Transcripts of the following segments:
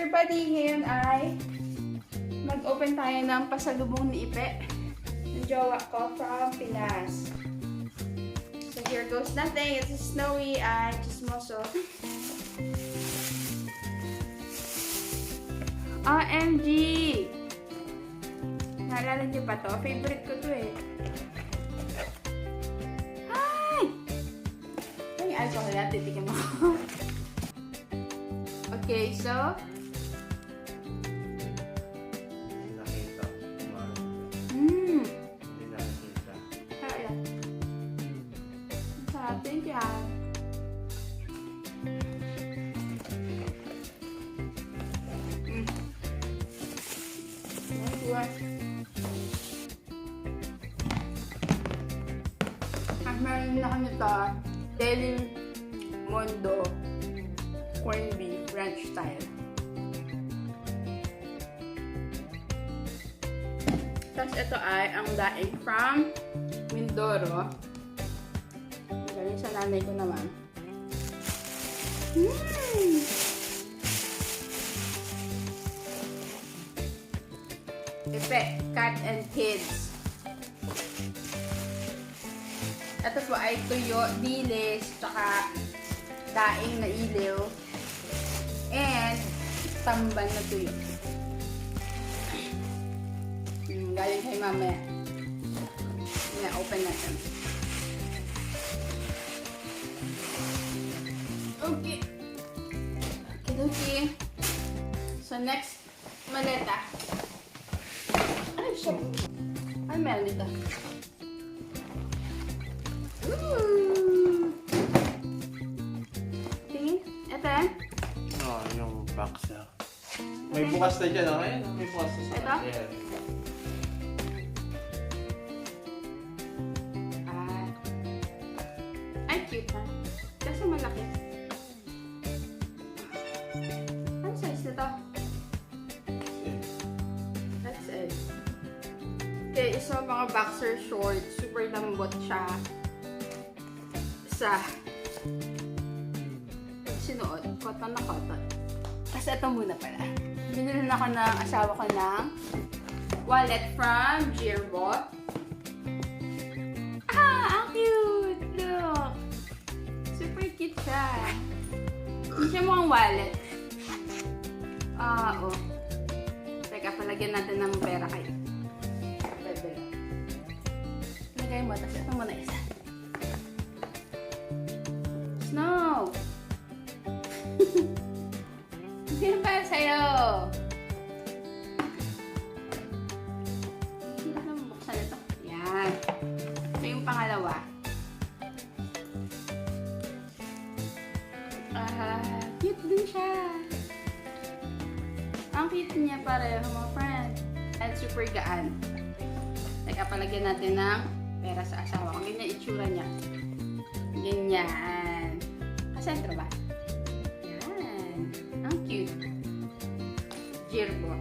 everybody! Ngayon ay mag-open tayo ng pasalubong ni Ipe. Ng jowa ko from Pinas. So here goes nothing. It's snowy at chismoso. OMG! Naalala niyo pa to? Favorite ko to eh. Hi! Ay, ayos ako yan. Titikin mo. Okay, so Hindi nakita. ayan. Sarap din yan. Meron na kami ito, Del Mondo corned beef French style. Tapos ito ay ang daing from Mindoro. Galing sa nanay ko naman. Epe, cat and kids. Ito po ay tuyo, dilis, tsaka daing na iliw, and tamban na tuyo. Galing kay mamaya. Open natin. Okay. Okay. So next, maleta. Ano siya? Ano meron dito? Tingin? Ito yan? Oo, yung box na. May bukas na dyan, okay? May bukas na sa Ito? yeah. Ay, cute ha? Kasi malaki. Ano size nito? That's it. Okay, isa mga boxer shorts. Super lambot siya. Sa sinuot. Cotton na cotton. Kasi ito muna pala. Binili na ako ng asawa ko ng wallet from Jirbot. Ang cute! Look! Super cute siya. Hindi siya mukhang wallet. Oh. Teka, palagyan natin ng pera kayo. Lagay mo, tapos ito muna isa. Snow! Hindi na para sa'yo! Hindi na naman buksan ito. Yan. Ito yung pangalawa. Cute din siya. Ang cute niya pareho mga friend. At super gaan. Teka, palagyan natin ng pera sa asawa ko. Ganyan itsura niya. Ganyan. Kasentro ba? Yan. Ang cute. Jirbo.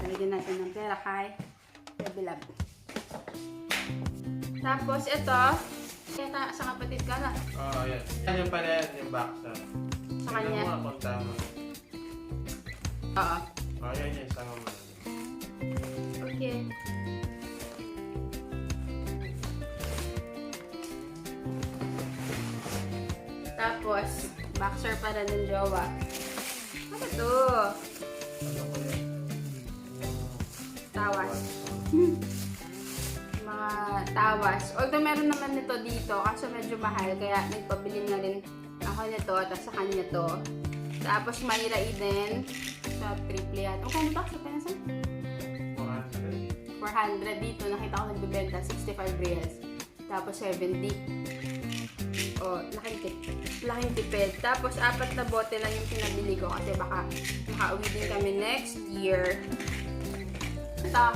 Palagyan natin ng pera kay Bebilab. Tapos ito, kaya sa kapatid ka na. Oo, yan. Yan yung pala yan, yung box na. Sa kanya? Tignan mo kung tama. Oo. Oo, yan yung sama mo. Okay. Tapos, boxer para ng jowa. Ano to? Ano ko yan? Tawas. Mga tawas. Although meron naman nito dito, kaso medyo mahal, kaya nagpabili na rin ako nito, tapos sa kanya to. Tapos Mayra din sa triple yan. Okay, ano ba? Sa Pinas? 400 dito. Nakita ko nagbibenta, 65 reals. Tapos 70. Laking tipid. Tapos 4 na bote lang yung pinabili ko kasi baka makauwi din kami next year. Ito.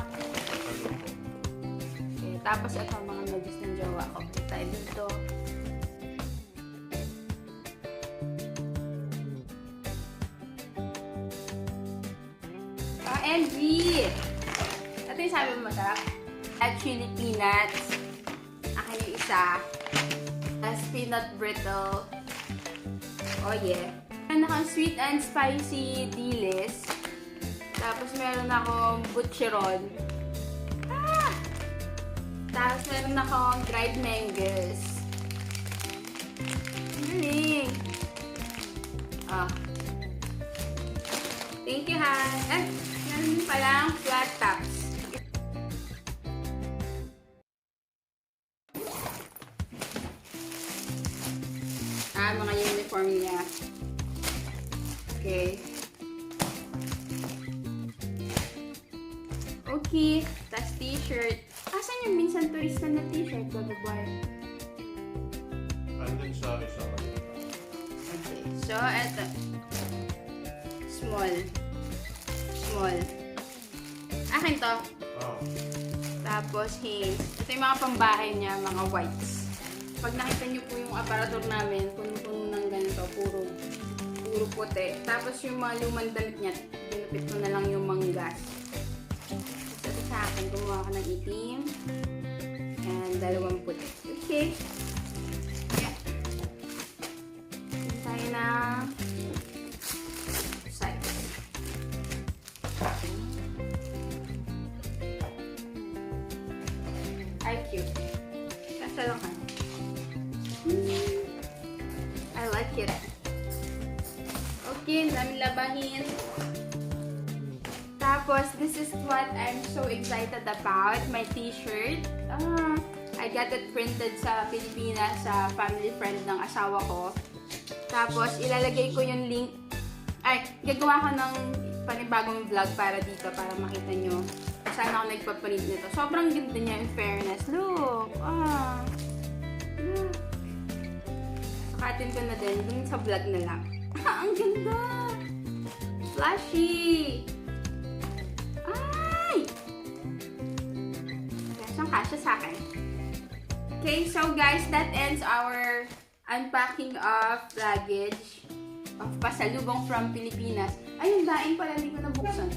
Okay, tapos ito mga nagis ng jowa ko. Tayo dito. OMG! Ito yung sabi mo masarap. At chili peanuts. Akin yung isa. As peanut brittle. Oh yeah. Meron akong sweet and spicy dilis. Tapos meron akong butcheron. Tapos meron akong dried mangoes. Galing! Thank you, ha. Meron palang flat tops. Mga uniform niya. Okay. Okay. Tapos t-shirt. Asan yung minsan turista na t-shirt, bababoy? Andun sa isang Okay. So, eto. Small. Akin to. Tapos, Hanes. Ito yung mga pambahay niya, mga whites. Pag nakita niyo po yung aparador namin, puno-puno ng ganito, puro puti. Tapos yung mga lumang damit niya, ginupit ko na lang yung manggas. So, sa akin, gumawa ko ng itim. And dalawang puti. Okay. Yeah. Tayo na side. Ay, cute. Kasa lang ka. I like it. Okay, dami labahin. Tapos, this is what I'm so excited about. My t-shirt. I got it printed sa Pilipinas sa family friend ng asawa ko. Tapos, ilalagay ko yung link. Gagawa ko ng panibagong vlog para dito, para makita nyo. Saan ako nagpaprint nito. Sobrang ganda niya, in fairness. Look! Look! Sakatin ko na din. Dun sa vlog na lang. Ang ganda! Flashy! Ay! Saan kasya sa akin? Okay, so guys, that ends our unpacking of luggage of pasalubong from Pilipinas. Ay, yung daing pala, hindi ko nabuksan.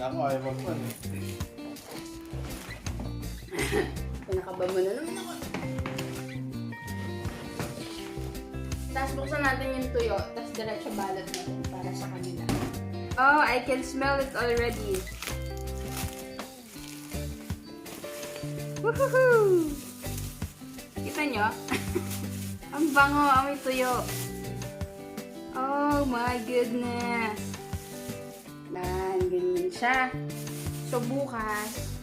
Ako, ayaw magpan eh. Pinakaba mo na naman ako. Tapos buksan natin yung tuyo, tapos diretso balot natin para sa kanila. Oh, I can smell it already. Woohoo! Kita nyo? Ang bango, amoy tuyo. Oh my goodness. Ganyan siya. So, bukas,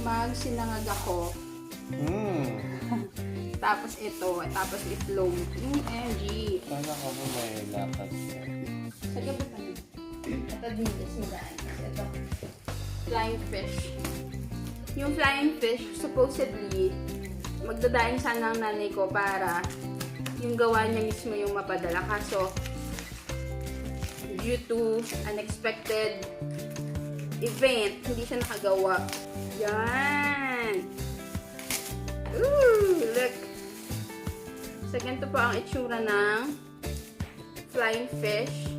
magsinangag ako. Tapos ito, tapos itlog. MG. Sana ka mo may lakad siya. Sa gabi pa na. Ito din, siniraan. Ito. Flying fish. Yung flying fish, supposedly, magdadaing sana ang nanay ko para yung gawa niya mismo yung mapadala. Kaso, due to unexpected event, hindi siya nakagawa. Yan! Ooh! Look! So, ganito po ang itsura ng flying fish.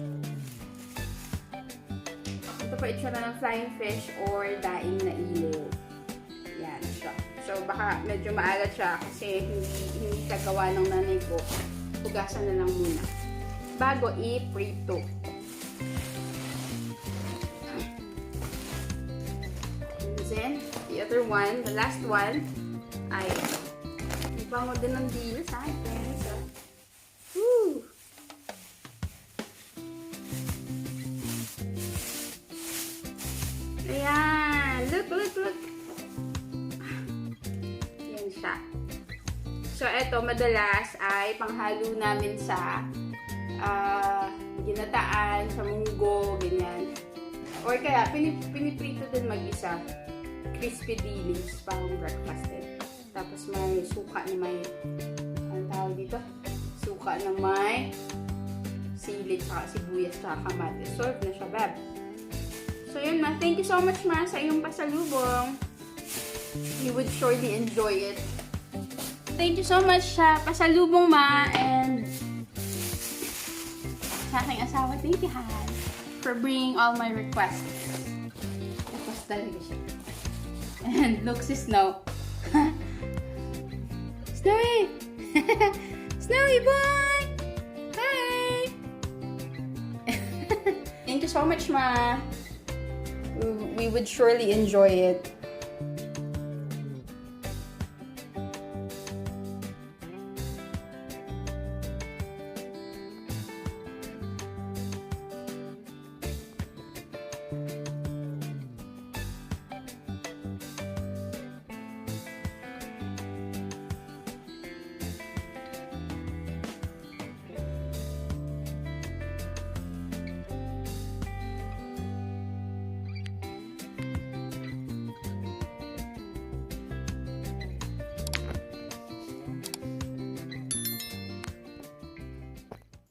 Ito po itsura ng flying fish or daing na ilaw. Yan siya. So, baka medyo maalat siya kasi hindi siya gawa ng nanay ko. Hugasan na lang muna. Bago i-prito. Then, the other one, the last one, ay bango din ng dilis sa akin. So, woo! Ayan! Look, look, look! Yan siya. So, eto, madalas ay panghalo namin sa ginataan, sa munggo, ganyan. Or kaya, piniprito din mag-isa. Crispy dilis, pang breakfast din. Tapos may suka na may, anong tawag dito? Suka na may sili, saka sibuyas, saka kamatis. Solve na siya, bab. So yun ma, thank you so much ma sa iyong pasalubong. You would surely enjoy it. Thank you so much sa pasalubong ma, and sa aking asawa, thank you Han, for bringing all my requests. Request talaga siya. And look si Snow. Snowy! Snowy boy! you so much, Ma. We would surely enjoy it.